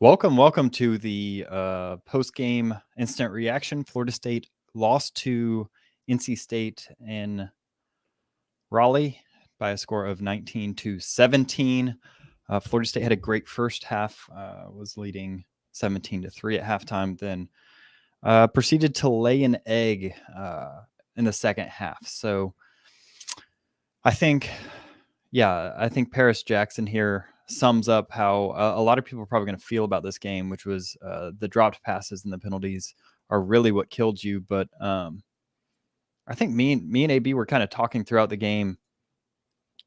Welcome to the post-game instant reaction. Florida State lost to NC State in Raleigh by a score of 19-17. Florida State had a great first half, was leading 17-3 at halftime, then proceeded to lay an egg in the second half. So I think Paris Jackson here sums up how a lot of people are probably going to feel about this game, which was the dropped passes and the penalties are really what killed you. But I think me and AB were kind of talking throughout the game.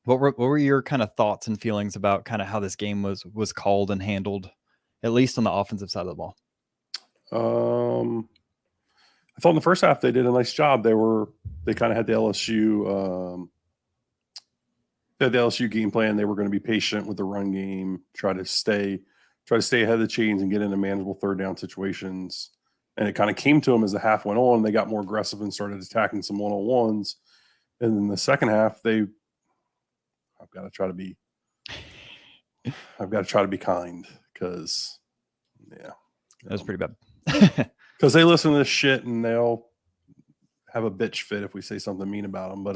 What were your kind of thoughts and feelings about kind of how this game was called and handled, at least on the offensive side of the ball? I thought in the first half they did a nice job. They kind of had the LSU game plan. They were going to be patient with the run game, try to stay ahead of the chains and get into manageable third down situations. And it kind of came to them as the half went on. They got more aggressive and started attacking some one-on-ones. And in the second half, I've got to try to be kind because, yeah. That was pretty bad. Because they listen to this shit and they'll have a bitch fit if we say something mean about them. But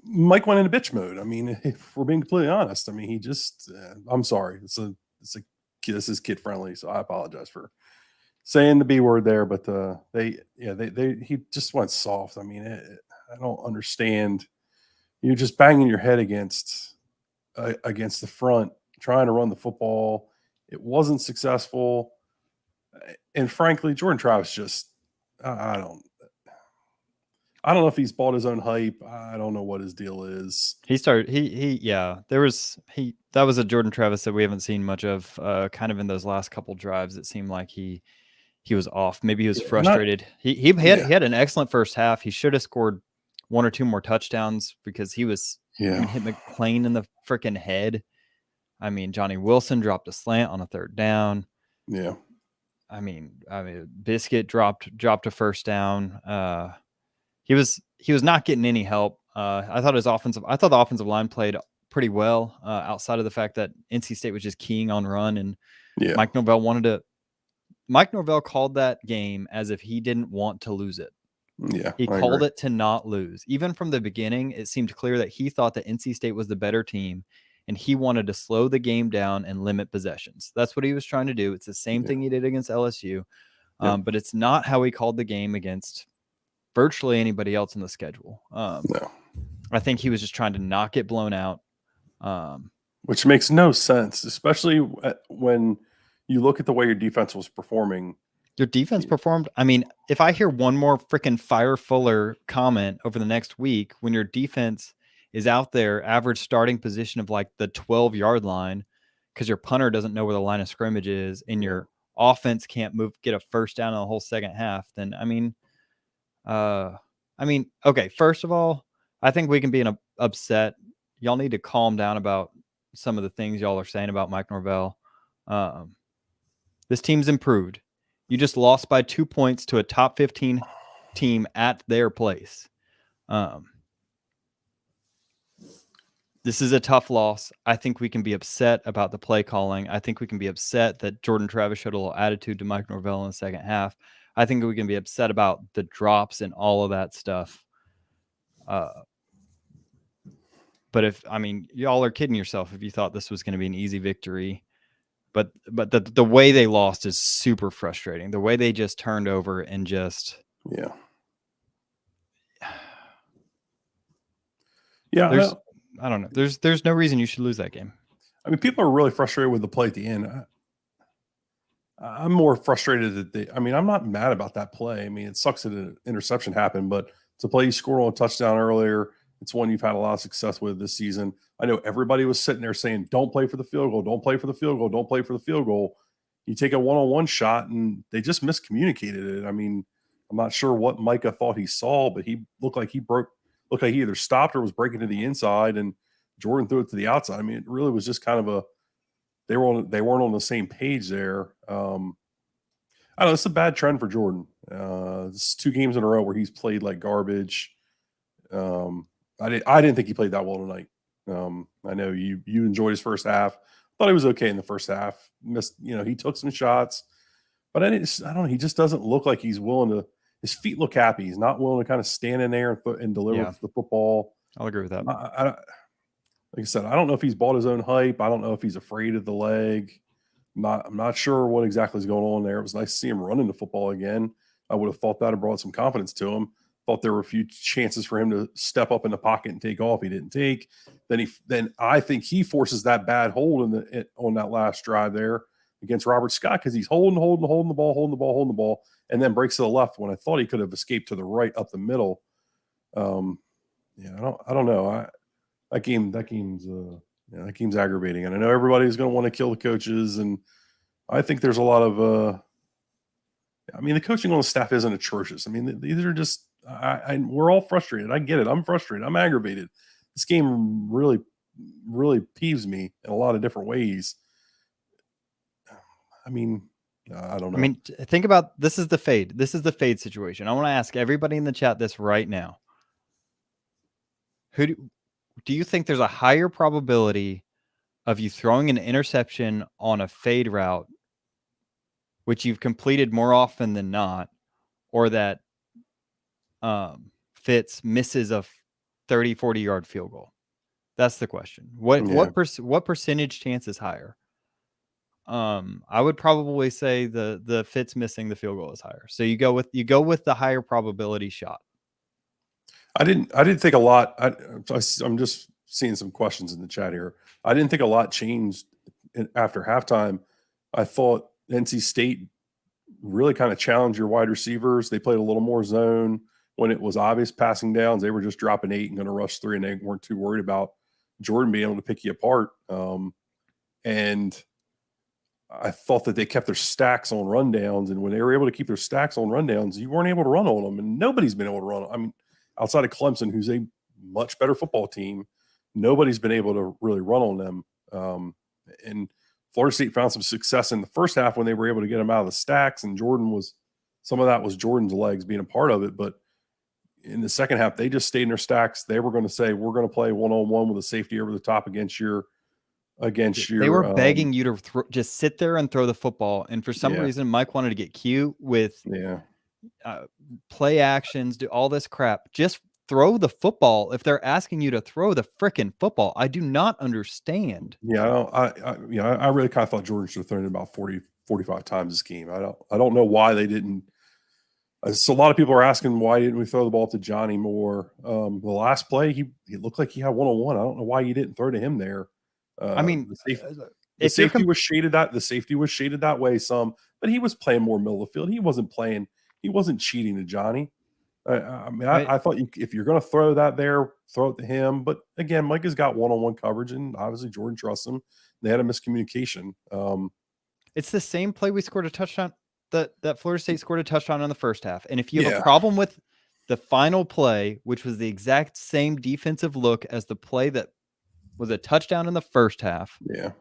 Mike went into bitch mode. I mean, if we're being completely honest, I mean, he just, I'm sorry. This is kid friendly. So I apologize for saying the B word there, but he just went soft. I mean, I don't understand. You're just banging your head against the front, trying to run the football. It wasn't successful. And frankly, Jordan Travis just, I don't know if he's bought his own hype. I don't know what his deal is. That was a Jordan Travis that we haven't seen much of, kind of in those last couple drives. It seemed like he was off. Maybe he was frustrated. He had an excellent first half. He should have scored one or two more touchdowns because he was hit McClain in the freaking head. I mean, Johnny Wilson dropped a slant on a third down. Yeah. I mean, Biscuit dropped a first down. He was not getting any help. I thought the offensive line played pretty well, outside of the fact that NC State was just keying on run, and Mike Norvell called that game as if he didn't want to lose it. Yeah, he called it to not lose. Even from the beginning, it seemed clear that he thought that NC State was the better team, and he wanted to slow the game down and limit possessions. That's what he was trying to do. It's the same thing he did against LSU, but it's not how he called the game against virtually anybody else in the schedule. No. I think he was just trying to not get blown out. Which makes no sense, especially when you look at the way your defense was performing. Your defense performed. I mean, if I hear one more freaking Fire Fuller comment over the next week, when your defense is out there, average starting position of like the 12-yard line, because your punter doesn't know where the line of scrimmage is, and your offense can't get a first down in the whole second half, then okay. First of all, I think we can be upset. Y'all need to calm down about some of the things y'all are saying about Mike Norvell. This team's improved. You just lost by 2 points to a top 15 team at their place. This is a tough loss. I think we can be upset about the play calling. I think we can be upset that Jordan Travis showed a little attitude to Mike Norvell in the second half. I think we can be upset about the drops and all of that stuff. But y'all are kidding yourself if you thought this was going to be an easy victory. But the way they lost is super frustrating. The way they just turned over and just I don't know. There's no reason you should lose that game. I mean, people are really frustrated with the play at the end. I'm more frustrated that I'm not mad about that play. I mean, it sucks that an interception happened, but it's a play you scored on a touchdown earlier. It's one you've had a lot of success with this season. I know everybody was sitting there saying, don't play for the field goal, don't play for the field goal, don't play for the field goal. You take a one-on-one shot, and they just miscommunicated it. I mean, I'm not sure what Micah thought he saw, but he looked like he either stopped or was breaking to the inside, and Jordan threw it to the outside. I mean, it really was just kind of they weren't on the same page there. I don't know. It's a bad trend for Jordan. This is 2 games in a row where he's played like garbage. I didn't think he played that well tonight. I know you enjoyed his first half. thought he was okay in the first half. Missed, he took some shots, but I don't know. He just doesn't look like he's willing to. His feet look happy. He's not willing to kind of stand in there and deliver Yeah. the football. I'll agree with that. Like I said, I don't know if he's bought his own hype. I don't know if he's afraid of the leg. I'm not sure what exactly is going on there. It was nice to see him running the football again. I would have thought that had brought some confidence to him. Thought there were a few chances for him to step up in the pocket and take off. He didn't take. Then I think he forces that bad hold on that last drive there against Robert Scott, because he's holding the ball, and then breaks to the left when I thought he could have escaped to the right up the middle. I don't know. That game's aggravating, and I know everybody's going to want to kill the coaches, and I think there's a lot of the coaching on the staff isn't atrocious. I mean, these are just we're all frustrated. I get it. I'm frustrated. I'm aggravated. This game really, really peeves me in a lot of different ways. I don't know. Think about, this is the fade. This is the fade situation. I want to ask everybody in the chat this right now. Do you think there's a higher probability of you throwing an interception on a fade route, which you've completed more often than not, or that Fitz misses a 30, 40-yard field goal? That's the question. What percentage chance is higher? I would probably say the Fitz missing the field goal is higher. So you go with the higher probability shot. I didn't think a lot. I'm just seeing some questions in the chat here. I didn't think a lot changed after halftime. I thought NC State really kind of challenged your wide receivers. They played a little more zone when it was obvious passing downs. They were just dropping 8 and going to rush 3, and they weren't too worried about Jordan being able to pick you apart. And I thought that they kept their stacks on rundowns, and when they were able to keep their stacks on rundowns, you weren't able to run on them, and nobody's been able to run. I mean, outside of Clemson, who's a much better football team, nobody's been able to really run on them. And Florida State found some success in the first half when they were able to get them out of the stacks, and some of that was Jordan's legs being a part of it. But in the second half, they just stayed in their stacks. They were going to say, we're going to play one-on-one with a safety over the top against your. They were begging you to just sit there and throw the football. And for some reason, Mike wanted to get cute with play actions, do all this crap. Just throw the football if they're asking you to throw the frickin' football. I do not understand. I really kind of thought Jordan should have thrown it about 40, 45 times this game. I don't know why they didn't. So a lot of people are asking, why didn't we throw the ball to Johnny more? The last play, he looked like he had one-on-one. I don't know why you didn't throw to him there. The safety was shaded that way some, but he was playing more middle of the field. He wasn't cheating to Johnny. I thought if you're going to throw that there, throw it to him. But again, Mike has got one-on-one coverage, and obviously Jordan trusts him. They had a miscommunication. It's the same play we scored a touchdown. That Florida State scored a touchdown in the first half. And if you have a problem with the final play, which was the exact same defensive look as the play that was a touchdown in the first half. Yeah.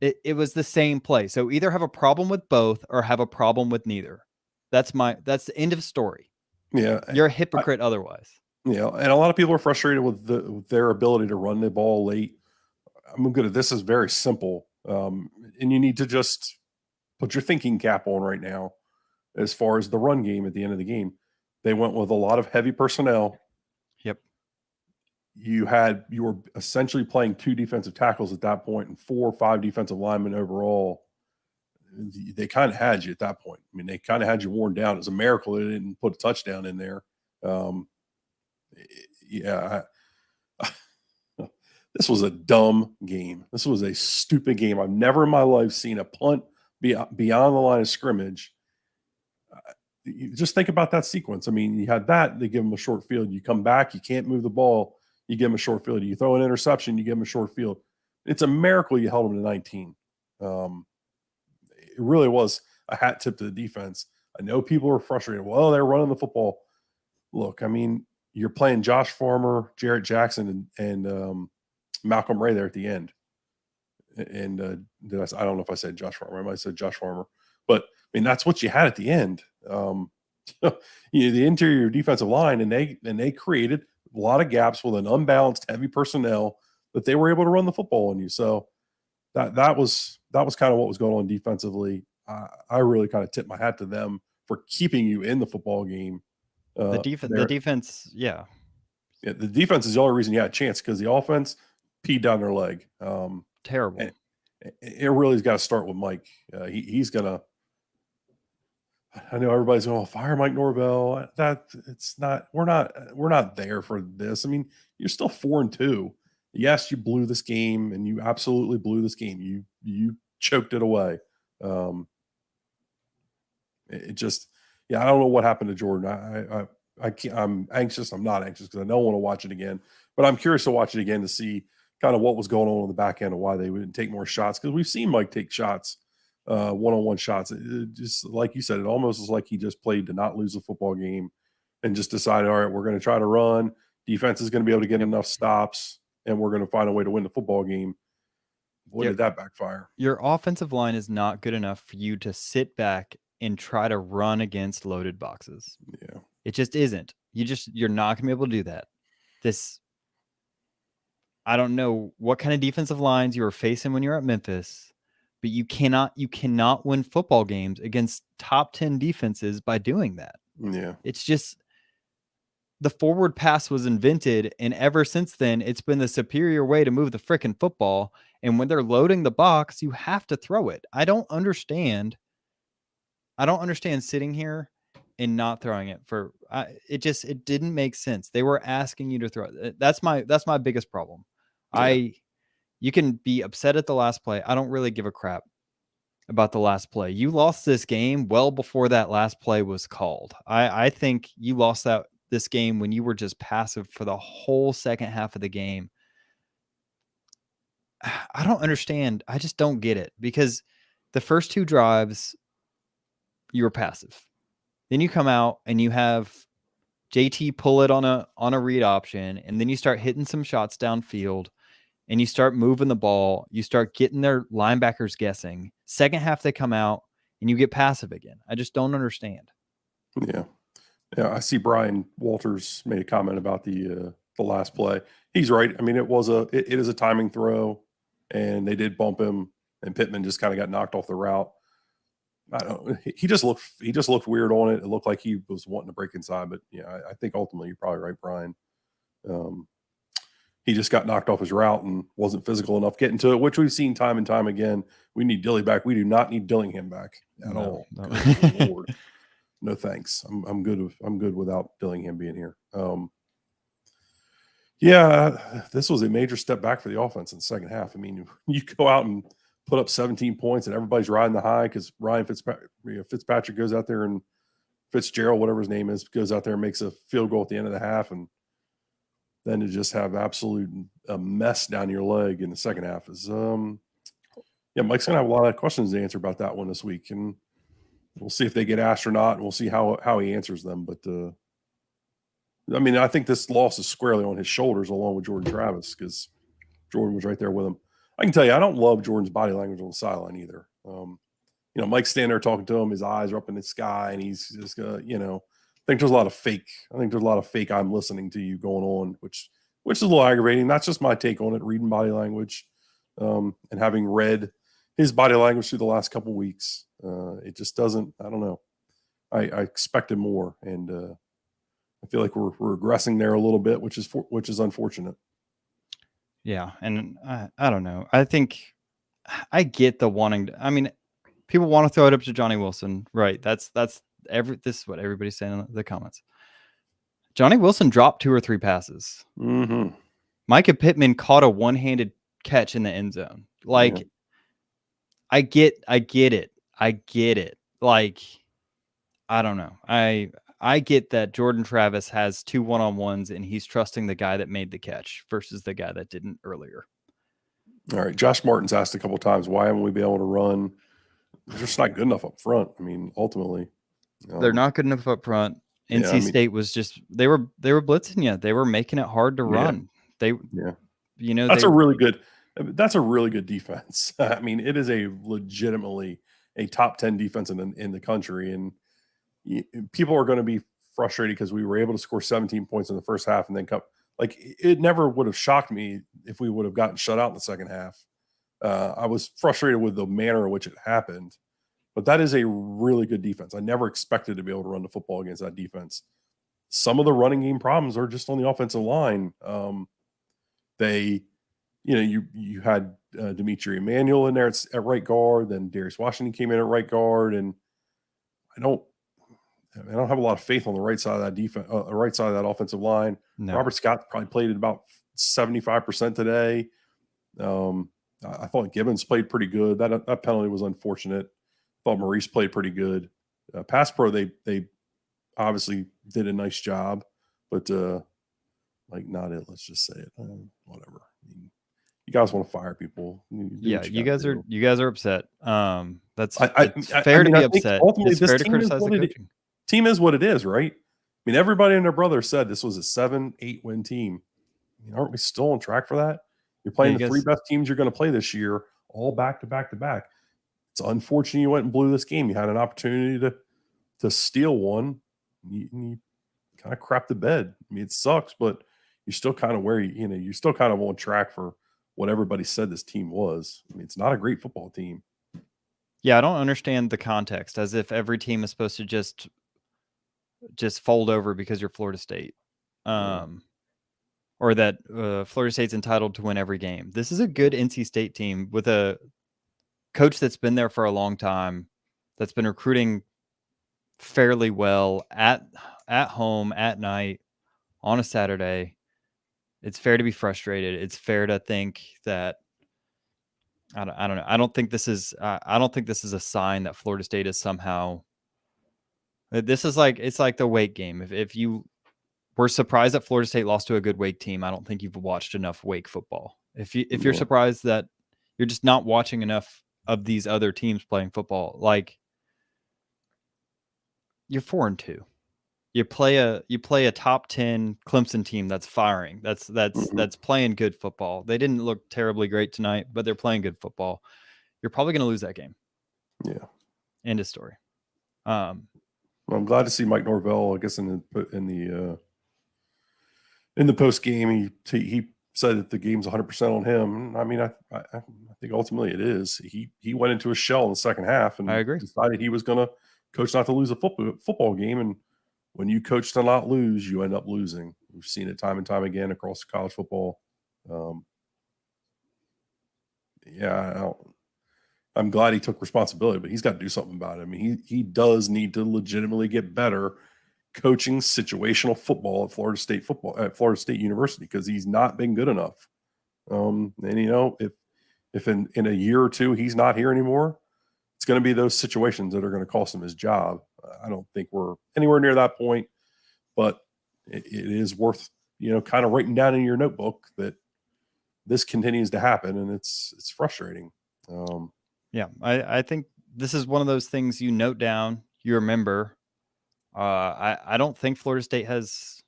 It was the same play. So either have a problem with both or have a problem with neither. That's the end of story. Yeah. You're a hypocrite otherwise. Yeah. And a lot of people are frustrated with their ability to run the ball late. I'm good at this. Is very simple. And you need to just put your thinking cap on right now as far as the run game at the end of the game. They went with a lot of heavy personnel. Yep. You were essentially playing 2 defensive tackles at that point and 4 or 5 defensive linemen overall. They kind of had you at that point. I mean, they kind of had you worn down. It was a miracle they didn't put a touchdown in there. This was a dumb game. This was a stupid game. I've never in my life seen a punt beyond the line of scrimmage. You just think about that sequence. I mean, you had that, they give them a short field. You come back, you can't move the ball, you give them a short field. You throw an interception, you give them a short field. It's a miracle you held them to 19. It really was a hat tip to the defense. I know people are frustrated. Well, they're running the football. Look, I mean, you're playing Josh Farmer, Jarrett Jackson, and Malcolm Ray there at the end. And I don't know if I said Josh Farmer. I might have said Josh Farmer. But, I mean, that's what you had at the end. The interior defensive line, and they created a lot of gaps with an unbalanced, heavy personnel that they were able to run the football on you. So that was kind of what was going on defensively. I really kind of tip my hat to them for keeping you in the football game. The defense, yeah, The defense is the only reason you had a chance because the offense peed down their leg. terrible. It really has got to start with Mike. He's gonna. I know everybody's going, fire Mike Norvell. That it's not. We're not there for this. I mean, you're still 4-2. Yes, you blew this game, and you absolutely blew this game. You choked it away. It just, yeah, I don't know what happened to Jordan. I'm anxious. I'm not anxious because I don't want to watch it again, but I'm curious to watch it again to see kind of what was going on the back end and why they wouldn't take more shots, because we've seen Mike take shots, one-on-one shots. It just like you said, it almost is like he just played to not lose the football game and just decided, all right, we're going to try to run. Defense is going to be able to get enough stops, and we're going to find a way to win the football game. Boy, did that backfire. Your offensive line is not good enough for you to sit back and try to run against loaded boxes. Yeah. It just isn't. You're not going to be able to do that. I don't know what kind of defensive lines you were facing when you're at Memphis, but you cannot win football games against top 10 defenses by doing that. Yeah. It's just the forward pass was invented, and ever since then, it's been the superior way to move the frickin' football. And when they're loading the box, you have to throw it. I don't understand sitting here and not throwing it it didn't make sense. They were asking you to throw it. That's my biggest problem. Yeah. You can be upset at the last play. I don't really give a crap about the last play. You lost this game well before that last play was called. I think you lost this game when you were just passive for the whole second half of the game. I don't understand. I just don't get it, because the first two drives you were passive. Then you come out and you have JT pull it on a read option, and then you start hitting some shots downfield and you start moving the ball. You start getting their linebackers guessing. Second half they come out and you get passive again. I just don't understand. Yeah. Yeah, I see Brian Walters made a comment about the last play. He's right. I mean, it is a timing throw, and they did bump him, and Pittman just kind of got knocked off the route. I don't. He just looked weird on it. It looked like he was wanting to break inside, but yeah, I think ultimately you're probably right, Brian. He just got knocked off his route and wasn't physical enough getting to it, which we've seen time and time again. We need Dilly back. We do not need Dillingham back at all. No. Good Lord. No thanks. I'm good. I'm good without Dillingham being here. Yeah, this was a major step back for the offense in the second half. I mean, you go out and put up 17 points, and everybody's riding the high because Ryan Fitzpatrick goes out there, and Fitzgerald, whatever his name is, goes out there and makes a field goal at the end of the half, and then to just have a mess down your leg in the second half is Mike's gonna have a lot of questions to answer about that one this week, and we'll see if they get asked or not, and we'll see how he answers them. But I mean, I think this loss is squarely on his shoulders, along with Jordan Travis, because Jordan was right there with him. I can tell you, I don't love Jordan's body language on the sideline either. Mike's standing there talking to him, his eyes are up in the sky, and he's just I think there's a lot of fake. I think there's a lot of fake I'm listening to you going on, which is a little aggravating. That's just my take on it, reading body language, and having read his body language through the last couple of weeks. It just doesn't, I don't know. I expected more, and I feel like we're regressing there a little bit, which is unfortunate. Yeah, and I don't know. I think I get the wanting. I mean, people want to throw it up to Johnny Wilson, right? This is what everybody's saying in the comments. Johnny Wilson dropped 2 or 3 passes. Mm-hmm. Micah Pittman caught a one-handed catch in the end zone. Like, yeah. I get it. Like, I don't know. I get that Jordan Travis has 2 one-on-ones and he's trusting the guy that made the catch versus the guy that didn't earlier. All right. Josh Martin's asked a couple of times, why haven't we been able to run? They're just not good enough up front. I mean, ultimately. They're not good enough up front. NC State was just they were blitzing you. They were making it hard to run. That's a really good defense. I mean, it is legitimately a top 10 defense in the country, and people are going to be frustrated because we were able to score 17 points in the first half and then it never would have shocked me if we would have gotten shut out in the second half. I was frustrated with the manner in which it happened, but that is a really good defense. I never expected to be able to run the football against that defense. Some of the running game problems are just on the offensive line. They, you had Dimitri Emmanuel in there at right guard, then Darius Washington came in at right guard, and I don't have a lot of faith on the right side of that defense, right side of that offensive line. No. Robert Scott probably played at about 75% today. I thought Gibbons played pretty good. That penalty was unfortunate. I thought Maurice played pretty good. Pass pro, they obviously did a nice job, but not it. Let's just say it. Whatever. I mean, you guys want to fire people? You guys are upset. That's it's fair to be upset. Ultimately, it's this fair to team criticize the coaching. Team is what it is, right? I mean, everybody and their brother said this was a 7-8 win team. I mean, aren't we still on track for that? You're playing the three best teams you're going to play this year, all back to back to back. It's unfortunate you went and blew this game. You had an opportunity to steal one. You kind of crapped the bed. I mean, it sucks, but you're still kind of where you're still kind of on track for what everybody said this team was. I mean, it's not a great football team. Yeah, I don't understand the context, as if every team is supposed to just fold over because you're Florida State. Or that Florida State's entitled to win every game. This is a good NC State team with a coach that's been there for a long time, that's been recruiting fairly well at home, at night, on a Saturday. It's fair to be frustrated. It's fair to think that I don't know. I don't think this is a sign that Florida State is somehow. This is it's like the Wake game. If you were surprised that Florida State lost to a good Wake team, I don't think you've watched enough Wake football. If you're surprised that you're just not watching enough of these other teams playing football, you're 4-2. You play a top 10 Clemson team that's firing. That's playing good football. They didn't look terribly great tonight, but they're playing good football. You're probably going to lose that game. Yeah. End of story. Well, I'm glad to see Mike Norvell. I guess in the post game, he said that the game's 100% on him. I mean, I think ultimately it is. He went into a shell in the second half and I agree. Decided he was going to coach not to lose a football game. And when you coach to not lose, you end up losing. We've seen it time and time again across college football. I'm glad he took responsibility, but he's got to do something about it. I mean, he does need to legitimately get better coaching situational football at Florida State University, because he's not been good enough. And if in a year or two he's not here anymore, it's going to be those situations that are going to cost him his job. I don't think we're anywhere near that point, but it is worth kind of writing down in your notebook that this continues to happen, and it's frustrating. Yeah, I think this is one of those things you note down, you remember. I don't think Florida State has.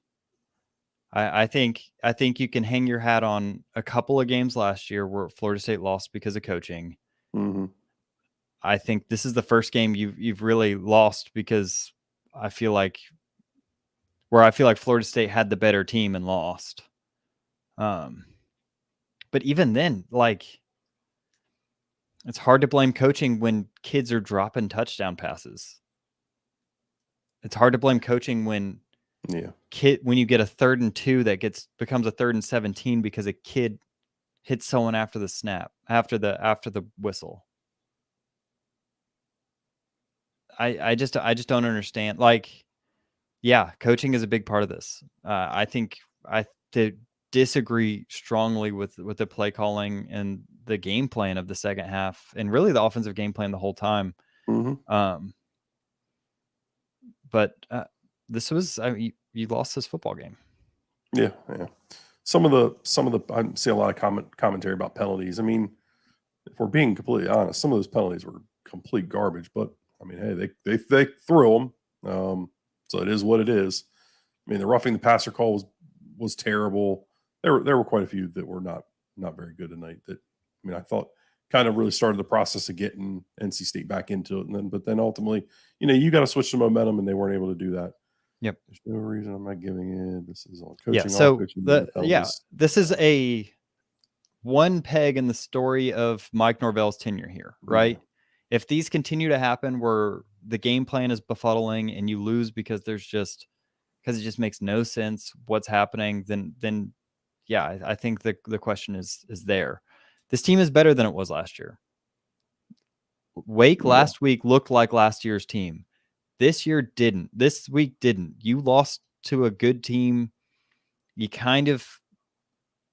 I think you can hang your hat on a couple of games last year where Florida State lost because of coaching. Mm-hmm. I think this is the first game you've really lost because I feel like Florida State had the better team and lost. But even then, it's hard to blame coaching when kids are dropping touchdown passes. It's hard to blame coaching when you get a 3rd and 2 that becomes a 3rd and 17 because a kid hits someone after the snap, after the whistle. I just don't understand. Coaching is a big part of this. I think I disagree strongly with the play calling and the game plan of the second half, and really the offensive game plan the whole time. Mm-hmm. But this was you lost this football game. Yeah. Some of the I see a lot of commentary about penalties. I mean, if we're being completely honest, some of those penalties were complete garbage. But I mean, hey, they threw them, so it is what it is. I mean, the roughing the passer call was terrible. There were quite a few that were not very good tonight. That, I mean, I thought kind of really started the process of getting NC State back into it, but then ultimately, you got to switch the momentum, and they weren't able to do that. Yep. There's no reason I'm not giving in. This is on coaching. Yeah. So this is a one peg in the story of Mike Norvell's tenure here, right? Yeah. If these continue to happen where the game plan is befuddling and you lose because it just makes no sense what's happening, then yeah, I think the question is there. This team is better than it was last year. Wake last week looked like last year's team. This year didn't. This week didn't. You lost to a good team. You kind of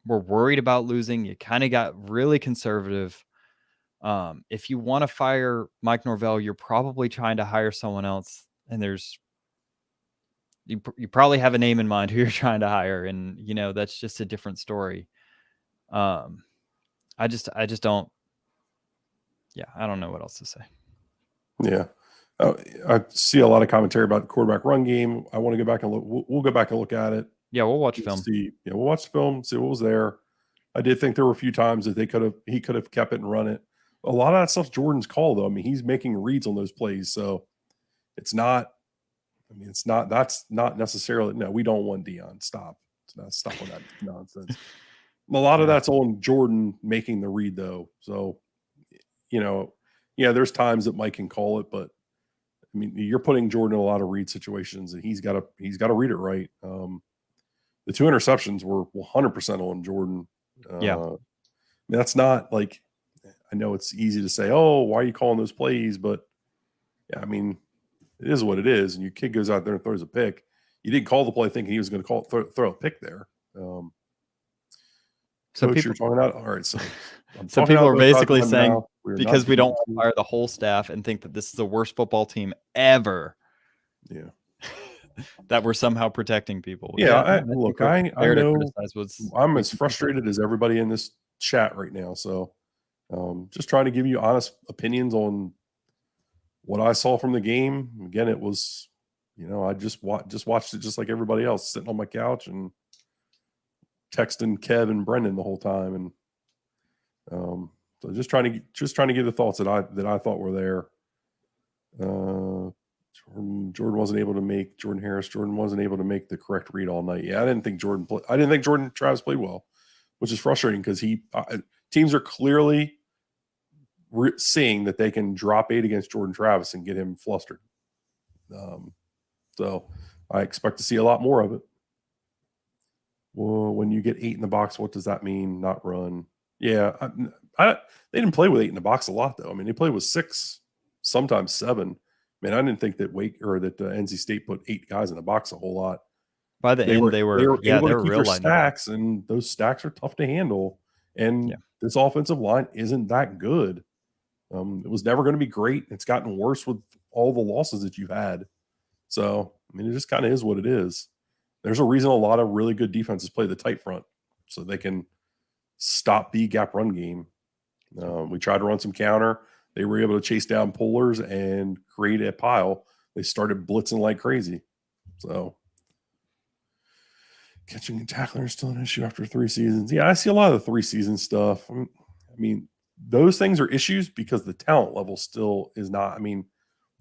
were worried about losing. You kind of got really conservative. If you want to fire Mike Norvell, you're probably trying to hire someone else, and you probably have a name in mind who you're trying to hire, and that's just a different story. I just don't. Yeah, I don't know what else to say. Yeah. I see a lot of commentary about the quarterback run game. I want to go back and look. We'll go back and look at it. Yeah, we'll watch film. We'll watch the film, see what was there. I did think there were a few times that he could have kept it and run it. A lot of that stuff's Jordan's call, though. I mean, he's making reads on those plays, so it's not. I mean, that's not necessarily. No, we don't want Dion. Stop with that nonsense. A lot of that's on Jordan making the read, though. So, there's times that Mike can call it, but I mean, you're putting Jordan in a lot of read situations, and he's got to read it right. The 2 interceptions were 100% on Jordan. Yeah, I mean, that's not like, I know it's easy to say, oh, why are you calling those plays? But yeah, I mean, it is what it is. And your kid goes out there and throws a pick. You didn't call the play thinking he was going to throw a pick there. So Coach, you're talking about. All right, so people are basically saying because we don't fire the whole staff and think that this is the worst football team ever. Yeah. That we're somehow protecting people. Yeah, I know I'm as frustrated as everybody in this chat right now. So just trying to give you honest opinions on what I saw from the game. Again, it was, I just watched it just like everybody else, sitting on my couch and texting Kev and Brendan the whole time. And so just trying to give the thoughts that I thought were there. Jordan wasn't able to make Jordan wasn't able to make the correct read all night. Yeah, I didn't think Jordan Travis played well, which is frustrating because teams are clearly seeing that they can drop 8 against Jordan Travis and get him flustered. So I expect to see a lot more of it. Well, when you get 8 in the box, what does that mean? Not run. Yeah, they didn't play with 8 in the box a lot, though. I mean, they played with 6, sometimes 7. Man, I didn't think that NC State put 8 guys in the box a whole lot. By the end, they were able to keep their stacks, and those stacks are tough to handle. And this offensive line isn't that good. It was never going to be great. It's gotten worse with all the losses that you've had. So, I mean, it just kind of is what it is. There's a reason a lot of really good defenses play the tight front so they can stop the gap run game. We tried to run some counter. They were able to chase down pullers and create a pile. They started blitzing like crazy. So catching and tackling are still an issue after 3 seasons. Yeah, I see a lot of the 3-season stuff. I mean, those things are issues because the talent level still is not. I mean,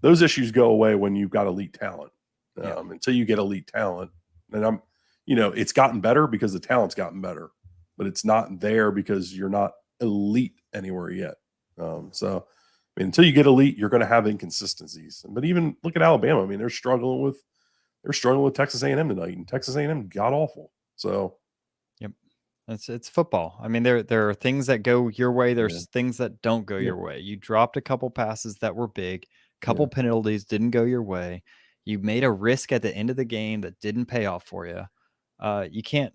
those issues go away when you've got elite talent. Until you get elite talent. And it's gotten better because the talent's gotten better, but it's not there because you're not elite anywhere yet. So I mean, until you get elite, you're going to have inconsistencies. But even look at Alabama. I mean, they're struggling with Texas A&M tonight, and Texas A&M got awful. So, yep, it's football. I mean, there are things that go your way. There's things that don't go your way. You dropped a couple passes that were big. Couple penalties didn't go your way. You made a risk at the end of the game that didn't pay off for you. We can't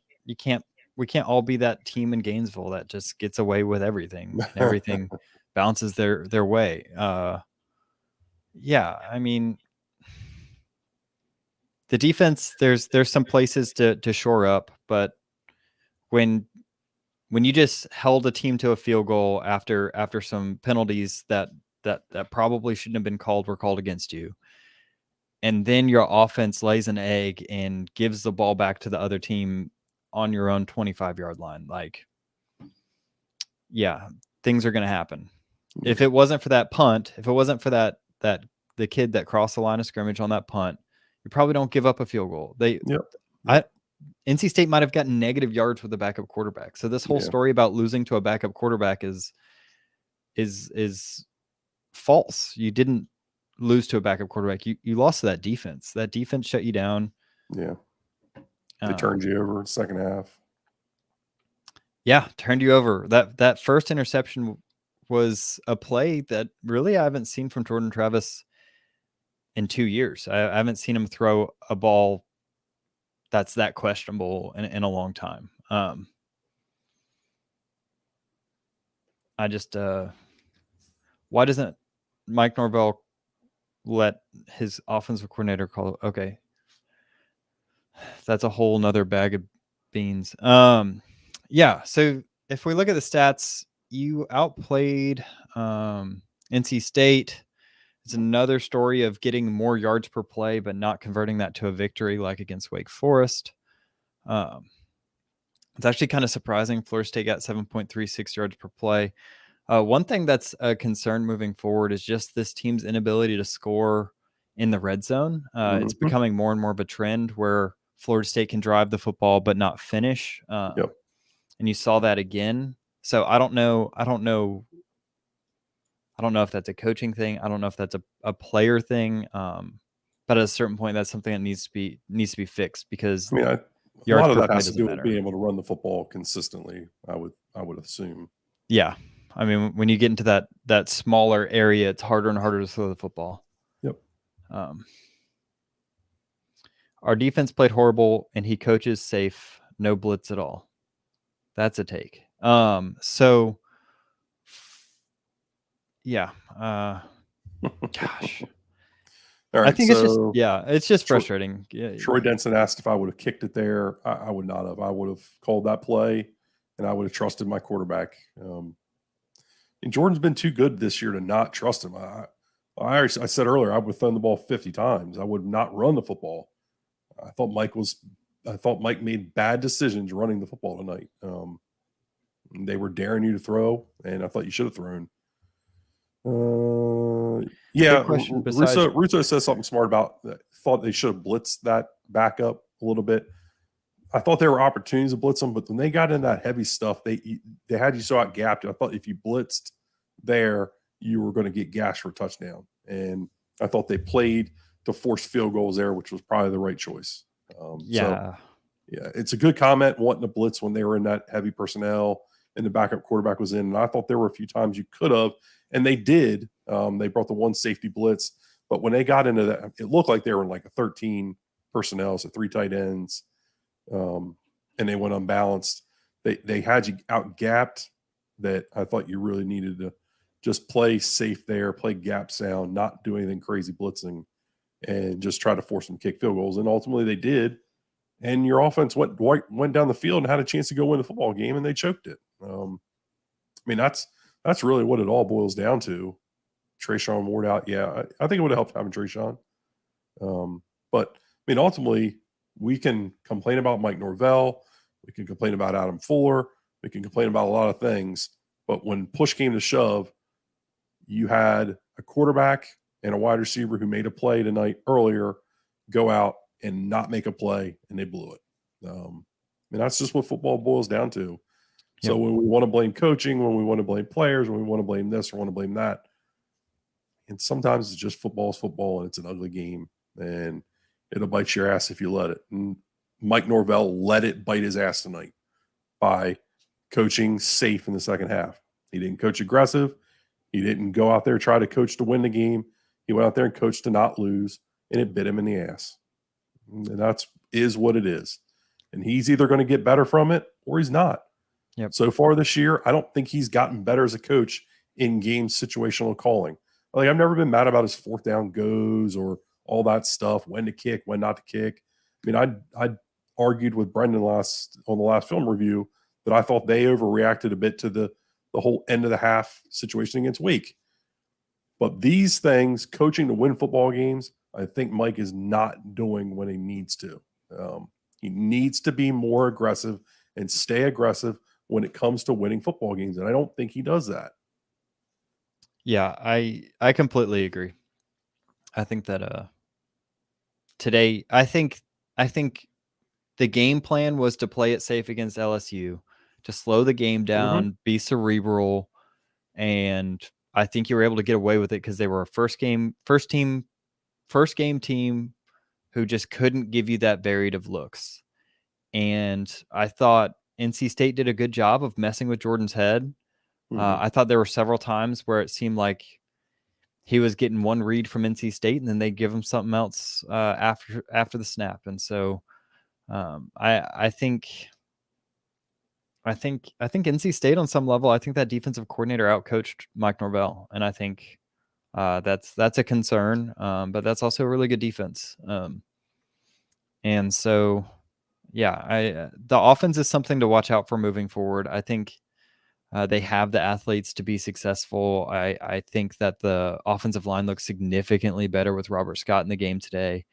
all be that team in Gainesville that just gets away with everything. Everything bounces their way. Yeah, I mean, the defense, there's some places to shore up, but when you just held a team to a field goal after some penalties that probably shouldn't have been called were called against you, and then your offense lays an egg and gives the ball back to the other team on your own 25-yard line, like, yeah, things are going to happen. If it wasn't for that punt, if it wasn't for that the kid that crossed the line of scrimmage on that punt, you probably don't give up a field goal. NC State might have gotten negative yards with a backup quarterback. So this whole story about losing to a backup quarterback is false. You didn't lose to a backup quarterback. You lost to that defense. That defense shut you down. Yeah. They turned you over in the second half. Yeah, turned you over. That first interception was a play that really I haven't seen from Jordan Travis in 2 years. I haven't seen him throw a ball that's that questionable in a long time. I just why doesn't Mike Norvell let his offensive coordinator call? Okay, that's a whole nother bag of beans. Yeah. So if we look at the stats, you outplayed NC State. It's another story of getting more yards per play, but not converting that to a victory like against Wake Forest. It's actually kind of surprising. Florida State got 7.36 yards per play. One thing that's a concern moving forward is just this team's inability to score in the red zone. It's becoming more and more of a trend where Florida State can drive the football but not finish. Yep. And you saw that again. So I don't know if that's a coaching thing. I don't know if that's a player thing. But at a certain point, that's something that needs to be fixed because I mean, a lot of that has to do with being able to run the football consistently. I would assume. Yeah, I mean, when you get into that smaller area, it's harder and harder to throw the football. Yep. Our defense played horrible, and he coaches safe, no blitz at all. That's a take. So. Yeah. Gosh. All right. I think it's just frustrating. Troy Denson asked if I would have kicked it there. I would not have. I would have called that play, and I would have trusted my quarterback. And Jordan's been too good this year to not trust him. I said earlier I would have thrown the ball 50 times. I would not run the football. I thought Mike made bad decisions running the football tonight. They were daring you to throw, and I thought you should have thrown. Yeah, Russo says something smart about that. Thought they should have blitzed that back up a little bit. I thought there were opportunities to blitz them, but when they got in that heavy stuff, they had you so out gapped. I thought if you blitzed there, you were going to get gashed for a touchdown. And I thought they played to force field goals there, which was probably the right choice. So, it's a good comment wanting to blitz when they were in that heavy personnel and the backup quarterback was in. And I thought there were a few times you could have. And they did. They brought the one safety blitz. But when they got into that, it looked like they were in like a 13 personnel, so 3 tight ends, and they went unbalanced. They had you out gapped that I thought you really needed to just play safe there, play gap sound, not do anything crazy blitzing, and just try to force them to kick field goals. And ultimately they did. And your offense went down the field and had a chance to go win the football game, and they choked it. I mean, that's really what it all boils down to. Trayshawn Ward out. Yeah, I think it would have helped having Trayshawn. But, I mean, ultimately, we can complain about Mike Norvell. We can complain about Adam Fuller. We can complain about a lot of things. But when push came to shove, you had a quarterback and a wide receiver who made a play tonight earlier go out and not make a play, and they blew it. I mean, that's just what football boils down to. So when we want to blame coaching, when we want to blame players, when we want to blame this or want to blame that, and sometimes it's just football is football, and it's an ugly game, and it'll bite your ass if you let it. And Mike Norvell let it bite his ass tonight by coaching safe in the second half. He didn't coach aggressive. He didn't go out there try to coach to win the game. He went out there and coached to not lose, and it bit him in the ass. And is what it is. And he's either going to get better from it or he's not. Yep. So far this year, I don't think he's gotten better as a coach in game situational calling. Like, I've never been mad about his 4th down goes or all that stuff, when to kick, when not to kick. I mean, I argued with Brendan on the last film review that I thought they overreacted a bit to the whole end of the half situation against Wake. But these things, coaching to win football games, I think Mike is not doing when he needs to. He needs to be more aggressive and stay aggressive when it comes to winning football games. And I don't think he does that. Yeah, I completely agree. I think that today, I think the game plan was to play it safe against LSU, to slow the game down, be cerebral, and I think you were able to get away with it because they were a first game team who just couldn't give you that varied of looks. And I thought NC State did a good job of messing with Jordan's head. I thought there were several times where it seemed like he was getting one read from NC State, and then they give him something else after the snap. And so I think NC State on some level, I think that defensive coordinator outcoached Mike Norvell, and I think that's a concern. But that's also a really good defense. And so, yeah, the offense is something to watch out for moving forward. I think they have the athletes to be successful. I think that the offensive line looks significantly better with Robert Scott in the game today.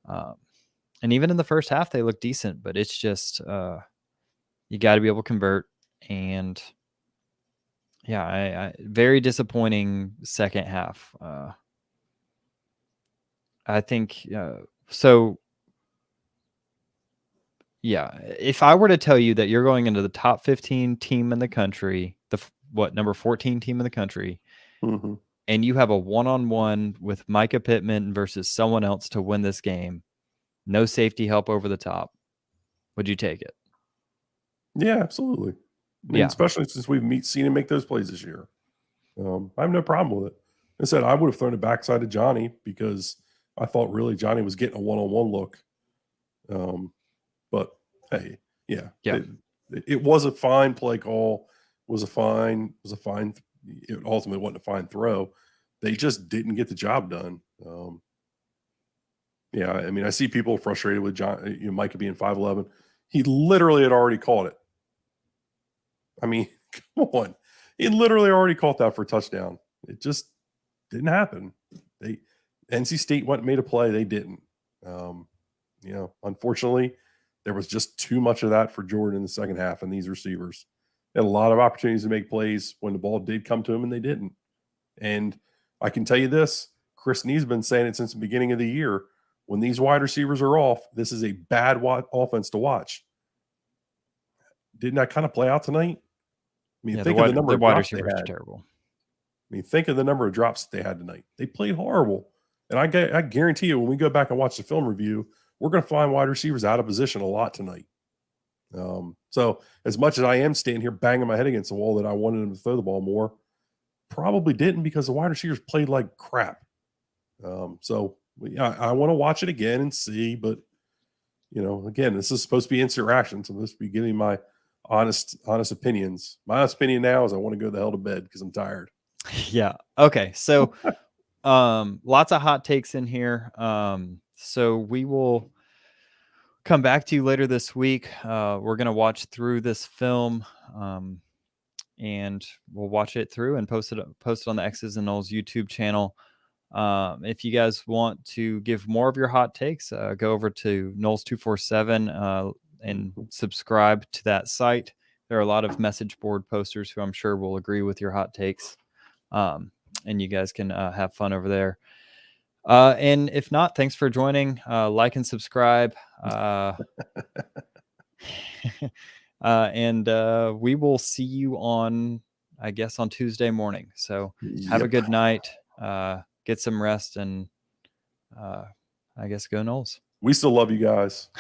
And even in the first half, they look decent, but it's just you got to be able to convert. And yeah, I very disappointing second half. I think so. Yeah, if I were to tell you that you're going into the top 15 team in the country, number 14 team in the country, and you have a one-on-one with Micah Pittman versus someone else to win this game, no safety help over the top, would you take it? Yeah, absolutely. I mean, especially since we've seen him make those plays this year. I have no problem with it. I said I would have thrown it backside to Johnny because I thought really Johnny was getting a one-on-one look. But hey, yeah. It was a fine play call. It ultimately wasn't a fine throw. They just didn't get the job done. Yeah, I mean, I see people frustrated with Micah being 5'11". He literally had already caught it. I mean, come on. He literally already caught that for a touchdown. It just didn't happen. NC State went and made a play. They didn't. Unfortunately, there was just too much of that for Jordan in the second half and these receivers. They had a lot of opportunities to make plays when the ball did come to them, and they didn't. And I can tell you this, Chris Nee's been saying it since the beginning of the year. When these wide receivers are off, this is a bad offense to watch. Didn't that kind of play out tonight? I mean, think of the number of wide drops they receivers had. are terrible. I mean, think of the number of drops they had tonight. They played horrible. And I guarantee you, when we go back and watch the film review, we're going to find wide receivers out of position a lot tonight. So as much as I am standing here banging my head against the wall that I wanted them to throw the ball more, probably didn't because the wide receivers played like crap. So I want to watch it again and see, but again, this is supposed to be instant reaction. So I'm supposed to be giving my honest opinions. My honest opinion now is I want to go the hell to bed because I'm tired. Yeah. Okay. So lots of hot takes in here. So we will come back to you later this week. We're going to watch through this film, and we'll watch it through and post it on the X's and O's YouTube channel. If you guys want to give more of your hot takes, go over to Knowles 247 and subscribe to that site. There are a lot of message board posters who I'm sure will agree with your hot takes. And you guys can have fun over there. And if not, thanks for joining. Like and subscribe. And we will see you on Tuesday morning. So have a good night. Get some rest, and go Knowles. We still love you guys.